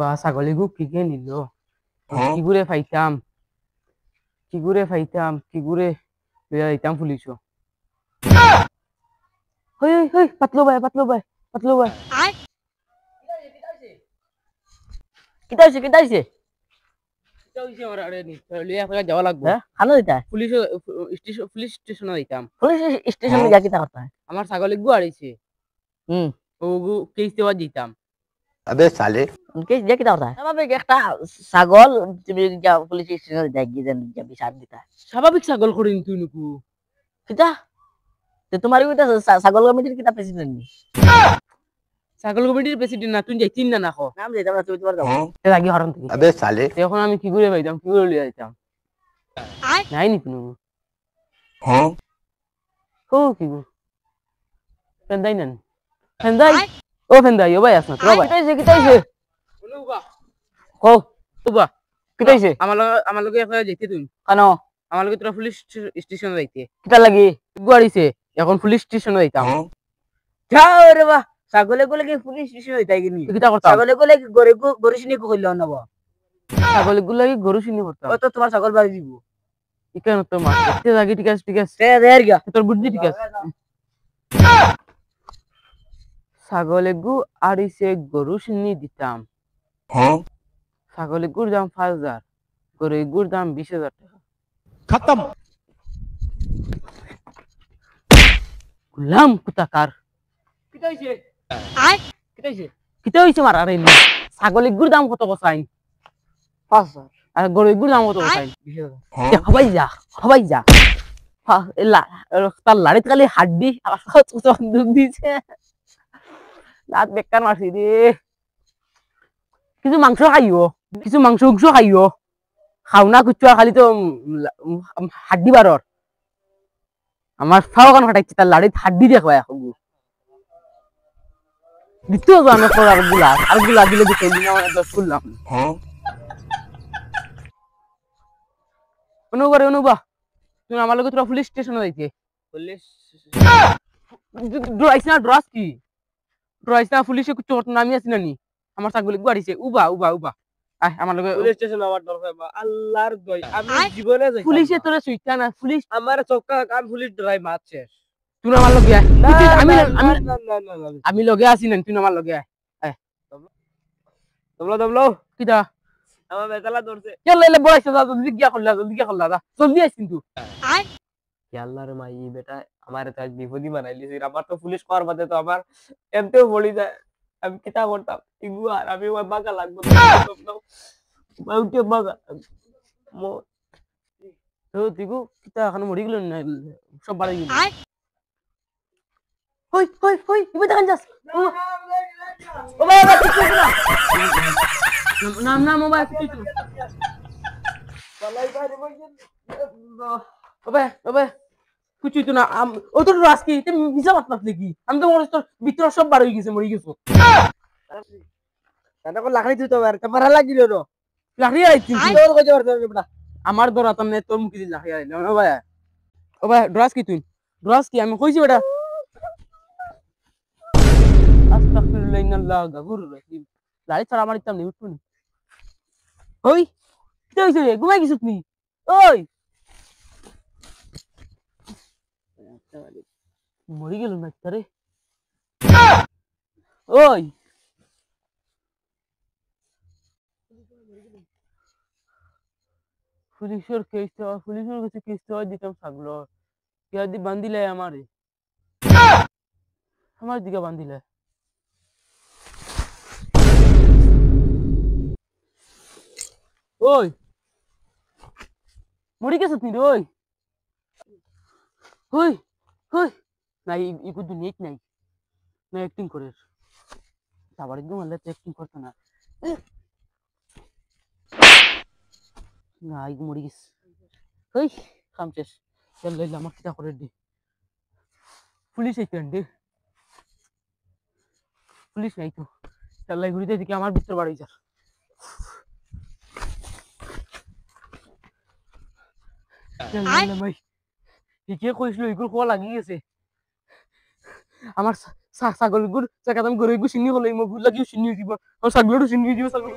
বা ছাগলীগু কিকে নিল কিগুরে ফাইতাম কিগুরে লইয়া যাইতাম পুলিশ হই হই হই পাতলো ভাই কিতা হইছে যাওয়া লাগবো খানো দিতা পুলিশ স্টেশনে যাইতাম পুলিশ স্টেশন গিয়া কিতা করতা আমার ছাগলীগু আড়াইছে ওগু কেস দেওয়া দিতাম अबे साले কেস দিয়া কিতা করতা স্বাভাবিক একটা ছাগল তুমি গিয়া পুলিশ স্টেশন যাই গিয়ে দেন গিয়া বিচার দিতা স্বাভাবিক ছাগল করিন তুই নুকু কিতা তে তোমার কিতা ছাগল কমিটির কিতা প্রেসিডেন্ট নি ছাগল কমিটির প্রেসিডেন্ট না তুই যাইতিন না নাকো নাম দিতাম না তুমি তোমার যাও লাগি হরম থেকে अबे साले এখন আমি কি করে পাইতাম কি করে লিয়ে যাইতাম নাই নি কোনো ও কি গো ফেন্দাই নেন ফেন্দাই ও ফেন্দাই ও ভাই আসনা তো ভাই কিতা হইছে অনুবা কও উবা কিতা হইছে আমার লগে এখন যাইতে তুই কেন আমার লগে তোরা পুলিশ স্টেশনে যাইতে কিতা লাগি গুয়াড়িছে এখন পুলিশ স্টেশনে যাইতাম যাও রে বাহ ছাগলে গলে কি পুলিশ স্টেশন হইতাই গিনি কিতা করতাম ছাগলে গলে কি গরে শুনি কইল নব ছাগল গুলা কি গরু চিনি করতাম ও তো তোমার ছাগল বাড়ি দিব ইকেন তো মার দেখতে লাগি ঠিক আছে তে দের গিয়া তোর বুদ্ধি ঠিক আছে ছাগলে গু আড়িছে গরু চিনি দিতাম ছাগলে গুর দাম 5000 গরু গুর দাম 20000 টাকা खत्म গুলাম কুতাকার কিতা হইছে কিতা হইছে কিতা হইছে মার আরে নি ছাগলে গুর দাম কত কসাইন 5000 আর গরু গুর দাম কত কসাইন 20000 হবাই যা তার লাড়িত খালি হাড্ডি দুধ দিছে লাত বেকার মারছি রে কিছু মাংস খাইও খাও না কুচু খালি তো হাড্ডি বারর আমার ফাও কান ফাটাইছি তার লাড়িত হাড্ডি দেখবা এখন দ্বিতীয় আমি আর গুলা দিলে দিতে দশ করলাম অনুবা তুমি আমার লগে তোরা পুলিশ স্টেশনে যাইতে পুলিশ ড্রাইস না ড্রাস কি ড্রাইস না পুলিশে কিছু নামি আছে নানি আমার ছাগলি গুয়াড়িছে উবা আয় আমার লগে পুলিশ স্টেশন আমার দরকার বা আল্লাহর দই আমি জীবনে যাই পুলিশে তোরে সুইতা না পুলিশ আমার চক্কা কাম পুলিশ ড্রাইভ মারছে তুই আমার লগে আয় আমি না আমি লগে আছি না তুই আমার লগে আয় দমলো কিটা আমার বেতালা ধরছে চল লে বড়াইছে জলদি গিয়া করলা জলদি আইছ কিন্তু আল্লাহর মাই বেটা আমার তো আজ বিপদই বানাইলি আমার তো পুলিশ কর বাদে তো আমার এমতেও বলি যায় আমি কিতা করতাম ইগু আর আমি ওই বাগা লাগবো বাগা তো তুইগু কিটা এখন মরি গেল না সব বাড়ি গেল হই ইবে দেখান যাস ও বাবা কিছু না নাম মোবাইল কিছু ওবে কিছু তো না ও তো রাস্কি তুমি ভিসা মাত নাকি আমি তো মনে তোর ভিতর সব বার হয়ে গেছে মরি গেছো দাদা কো লাকড়ি দিতে হবে আর ক্যামেরা লাগিল রে লাকড়ি আইছি তোর কই যাবার বেটা আমার দরা তামনে তোর মুখি দি লাকড়ি আইলো ও ভাই ড্রাস কি তুই ড্রাস কি আমি কইছি বেটা আস্তাগফিরুল্লাহ ইন্নাল্লাহ গাফুরুর রহিম লাড়ি ছাড়া আমার ইতাম নি উঠুনি ওই কি হইছে রে ঘুমাই গেছিস নি ওই মরি গেল না তারে ওই পুলিশের কাছে কেস দেওয়া দিতাম ছাগল ইয়াদি বান্ধিলে আমার দিকে বান্ধিলে ওই মরি গেছ তুই ওই হই নাই ইকু দুনিয়া নাই না অ্যাক্টিং করে সবার একদম আল্লাহ অ্যাক্টিং করতো না না ইকু মরি গেছে হই কাম শেষ চল লইলে আমার কিটা করে দি পুলিশ নাই তো চাল্লাই ঘুরিতে দিকে আমার ভিতর বাড়ি যা ভাই ঠিকই কইছিল এগুলো খোয়া লাগি গেছে আমার ছাগল গুড় জায়গা আমি গরু চিনি হলে মই গুড় লাগিও চিনি দিব ছাগলটো চিনি দিব ছাগল